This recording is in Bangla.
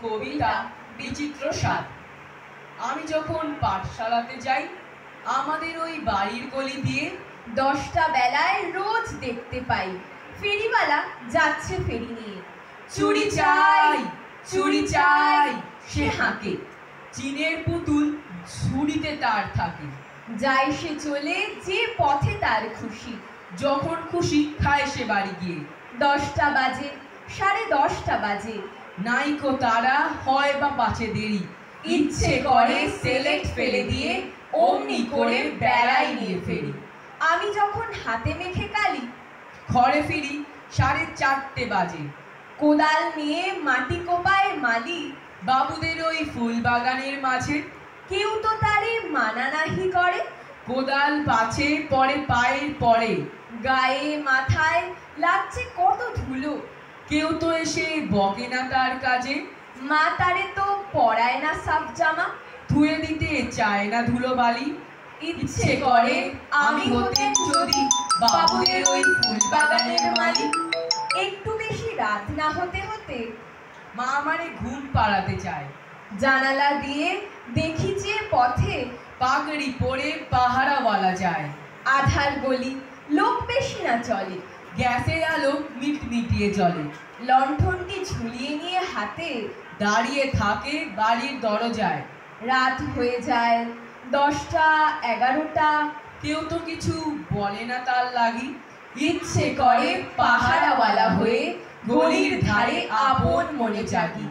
কবিতা বিচিত্র স্বাদ। আমি যখন পাঠশালাতে যাই, আমাদের ওই বাড়ির গলি দিয়ে 10টা বেলায় রোজ দেখতে পাই ফেরিওয়ালা যাচ্ছে ফেরি নিয়ে। চুড়ি চাই, চুড়ি চাই সে হাঁকে, চীনের পুতুল ঝুড়িতে তার থাকে। যায় সে চলে যে পথে তার খুশি, যখন খুশি খায় সে বাড়ি গিয়ে। 10টা বাজে, 10:30 বাজে, নাইকো তারা হয় বা পাছে দেরি, ইচ্ছে করে সেলেক্ট ফেলে দিয়ে অমনি করে বেড়াই নিয়ে ফেরি। আমি যখন হাতে মেখে কালি, ঘরে ফিরি 4:30 বাজে। কোদাল নিয়ে মাটি কোপায় মালি, বাবুদের ওই ফুল বাগানের মাঝে। কেউ তো তারে মানা নাহি করে, কোদাল পাছে পরে পায়ের পরে, গায়ে মাথায় লাগছে কত ধুলো। কেউ তো এসে বকে না তার কাজে, মা তারে তো পরায় না সাফ জামা, ধুয়ে দিতে চায় না ধুলো বালি। ইচ্ছে করে আমি হতেন যদি বাবুদের ওই ফুল বাগানের মালি। একটু বেশি রাত না হতে হতে মা আমারে ঘুম পাড়াতে চায়, জানালা দিয়ে দেখি যে পথে পাগড়ি পরে পাহারাওয়ালা যায়। আধার গলি, লোক বেশি না চলে, গ্যাসের আলো মিটমিটিয়ে জ্বলে। লণ্ঠনটি ঝুলিয়ে নিয়ে হাতে দাঁড়িয়ে থাকে বাড়ির দরজায়। রাত হয়ে যায় 10টা 11টা, কেউ তো কিছু বলে না তার লাগি। ইচ্ছে করে পাহারাওয়ালা হয়ে গলির ধারে আপন মনে জাগি।